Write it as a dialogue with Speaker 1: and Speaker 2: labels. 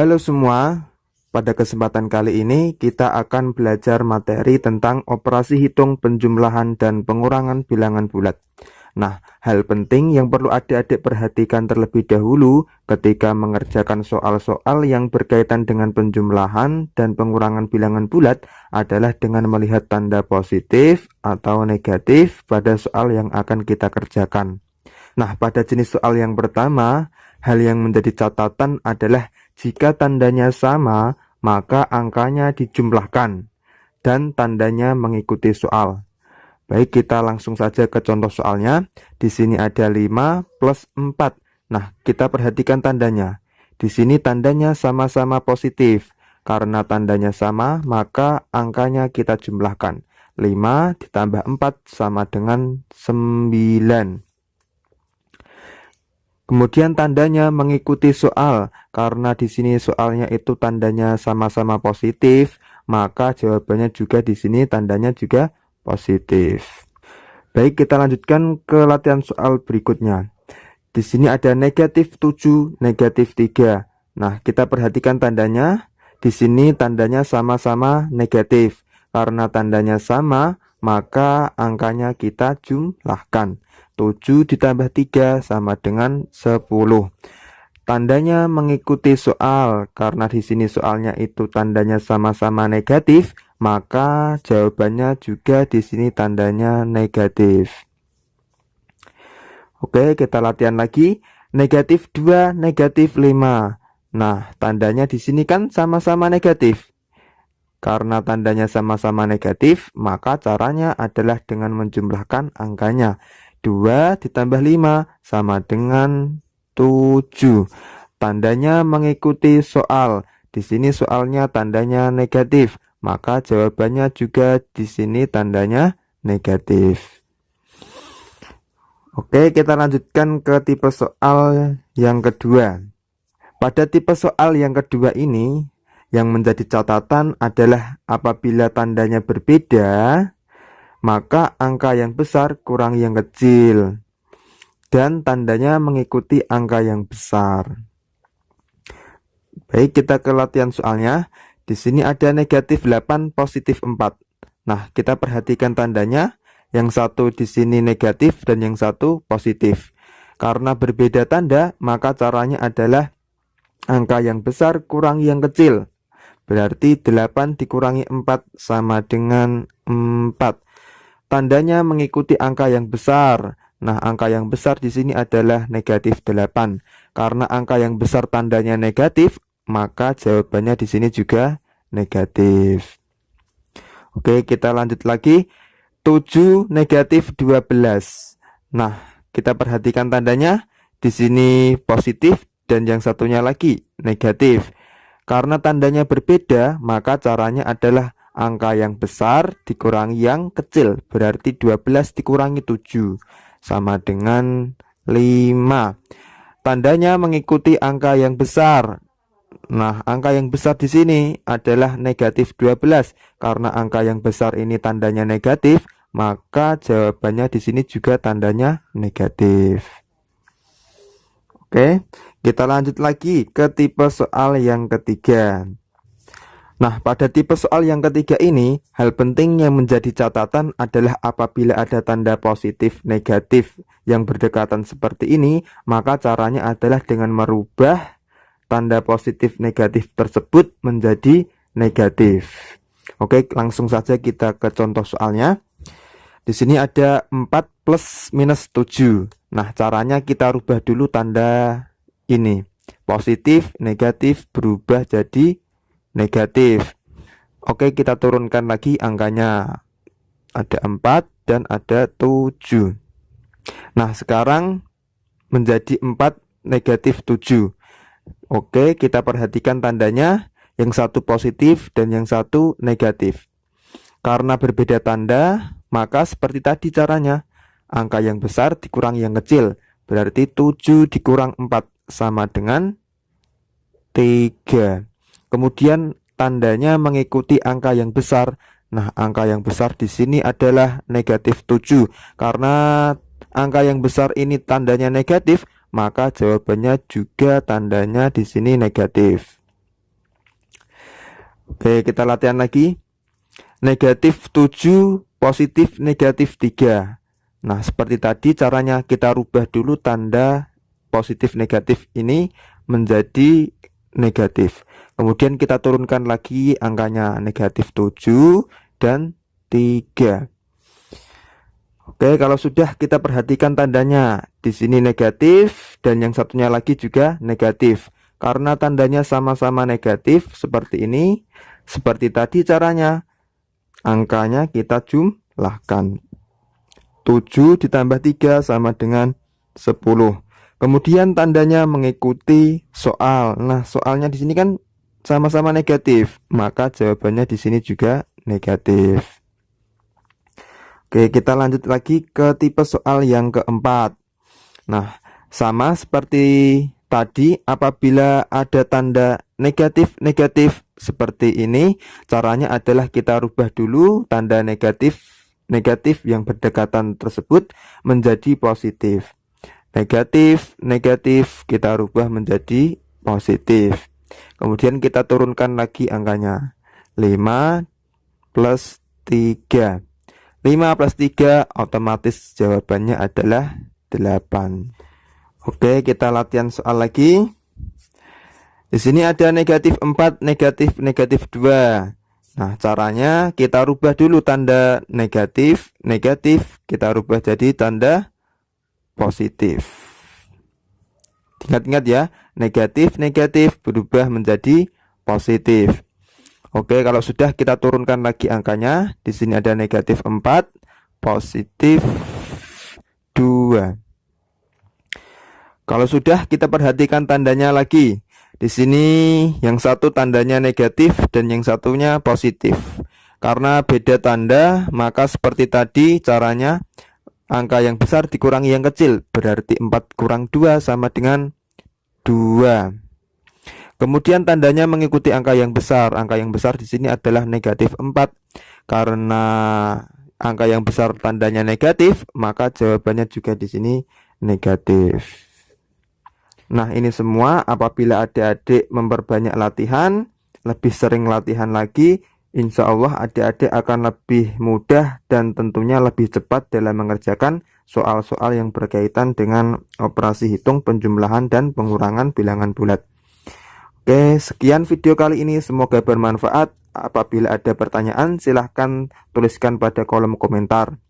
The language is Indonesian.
Speaker 1: Halo semua, pada kesempatan kali ini kita akan belajar materi tentang operasi hitung penjumlahan dan pengurangan bilangan bulat. Nah, hal penting yang perlu adik-adik perhatikan terlebih dahulu ketika mengerjakan soal-soal yang berkaitan dengan penjumlahan dan pengurangan bilangan bulat adalah dengan melihat tanda positif atau negatif pada soal yang akan kita kerjakan. Nah, pada jenis soal yang pertama, hal yang menjadi catatan adalah jika tandanya sama, maka angkanya dijumlahkan dan tandanya mengikuti soal. Baik, kita langsung saja ke contoh soalnya. Di sini ada 5 plus 4. Nah, kita perhatikan tandanya. Di sini tandanya sama-sama positif. Karena tandanya sama, maka angkanya kita jumlahkan. 5 ditambah 4 sama dengan 9. Kemudian tandanya mengikuti soal, karena di sini soalnya itu tandanya sama-sama positif, maka jawabannya juga di sini tandanya juga positif. Baik, kita lanjutkan ke latihan soal berikutnya. Di sini ada negatif 7, negatif 3. Nah, kita perhatikan tandanya. Di sini tandanya sama-sama negatif. Karena tandanya sama, maka angkanya kita jumlahkan. 7 ditambah 3 sama dengan 10. Tandanya mengikuti soal, karena di sini soalnya itu tandanya sama-sama negatif, maka jawabannya juga di sini tandanya negatif. Oke, kita latihan lagi. Negatif 2, negatif 5. Nah, tandanya di sini kan sama-sama negatif. Karena tandanya sama-sama negatif, maka caranya adalah dengan menjumlahkan angkanya. 2 ditambah 5 sama dengan 7. Tandanya mengikuti soal. Di sini soalnya tandanya negatif, maka jawabannya juga di sini tandanya negatif. Oke, kita lanjutkan ke tipe soal yang kedua. Pada tipe soal yang kedua ini, yang menjadi catatan adalah apabila tandanya berbeda, maka angka yang besar kurang yang kecil, dan tandanya mengikuti angka yang besar. Baik, kita ke latihan soalnya. Di sini ada negatif 8, positif 4. Nah, kita perhatikan tandanya. Yang satu di sini negatif dan yang satu positif. Karena berbeda tanda, maka caranya adalah angka yang besar kurang yang kecil. Berarti 8 dikurangi 4 sama dengan 4. Tandanya mengikuti angka yang besar. Nah, angka yang besar di sini adalah negatif 8. Karena angka yang besar tandanya negatif, maka jawabannya di sini juga negatif. Oke, kita lanjut lagi. 7 negatif 12. Nah, kita perhatikan tandanya. Di sini positif dan yang satunya lagi negatif. Karena tandanya berbeda, maka caranya adalah angka yang besar dikurangi yang kecil, berarti 12 dikurangi 7 sama dengan 5. Tandanya mengikuti angka yang besar. Nah, angka yang besar di sini adalah negatif 12. Karena angka yang besar ini tandanya negatif, maka jawabannya di sini juga tandanya negatif. Oke, kita lanjut lagi ke tipe soal yang ketiga. Nah, pada tipe soal yang ketiga ini, hal penting yang menjadi catatan adalah apabila ada tanda positif negatif yang berdekatan seperti ini, maka caranya adalah dengan merubah tanda positif negatif tersebut menjadi negatif. Oke, langsung saja kita ke contoh soalnya. Di sini ada 4 plus minus 7. Nah, caranya kita rubah dulu tanda ini. Positif, negatif berubah jadi negatif. Oke, kita turunkan lagi angkanya. Ada 4 dan ada 7. Nah, sekarang menjadi 4 negatif 7. Oke, kita perhatikan tandanya. Yang satu positif dan yang satu negatif. Karena berbeda tanda, maka seperti tadi caranya. Angka yang besar dikurangi yang kecil. Berarti 7 dikurang 4 sama dengan 3. Kemudian tandanya mengikuti angka yang besar. Nah, angka yang besar di sini adalah negatif 7. Karena angka yang besar ini tandanya negatif, maka jawabannya juga tandanya di sini negatif. Oke, kita latihan lagi. Negatif 7, positif negatif 3. Nah, seperti tadi caranya kita rubah dulu tanda positif negatif ini menjadi negatif. Kemudian kita turunkan lagi angkanya negatif 7 dan 3. Oke, kalau sudah kita perhatikan tandanya. Di sini negatif dan yang satunya lagi juga negatif. Karena tandanya sama-sama negatif seperti ini, seperti tadi caranya. Angkanya kita jumlahkan. 7 ditambah 3 sama dengan 10. Kemudian tandanya mengikuti soal. Nah, soalnya di sini kan sama-sama negatif, maka jawabannya di sini juga negatif. Oke, kita lanjut lagi ke tipe soal yang keempat. Nah, sama seperti tadi, apabila ada tanda negatif-negatif seperti ini, caranya adalah kita rubah dulu tanda negatif yang berdekatan tersebut menjadi positif. Negatif kita rubah menjadi positif. Kemudian kita turunkan lagi angkanya. 5 plus 3. 5 plus 3 otomatis jawabannya adalah 8. Oke, kita latihan soal lagi. Di sini ada negatif 4, negatif 2. Nah, caranya kita rubah dulu tanda negatif, kita rubah jadi tanda positif. Ingat-ingat ya, negatif berubah menjadi positif. Oke, kalau sudah kita turunkan lagi angkanya. Di sini ada negatif 4, positif 2. Kalau sudah kita perhatikan tandanya lagi. Di sini yang satu tandanya negatif dan yang satunya positif. Karena beda tanda, maka seperti tadi caranya angka yang besar dikurangi yang kecil. Berarti 4 kurang 2 sama dengan 2. Kemudian tandanya mengikuti angka yang besar. Angka yang besar di sini adalah negatif 4. Karena angka yang besar tandanya negatif, maka jawabannya juga di sini negatif. Nah, ini semua apabila adik-adik memperbanyak latihan, lebih sering latihan lagi, insya Allah adik-adik akan lebih mudah dan tentunya lebih cepat dalam mengerjakan soal-soal yang berkaitan dengan operasi hitung, penjumlahan, dan pengurangan bilangan bulat. Oke, sekian video kali ini, semoga bermanfaat. Apabila ada pertanyaan, silahkan tuliskan pada kolom komentar.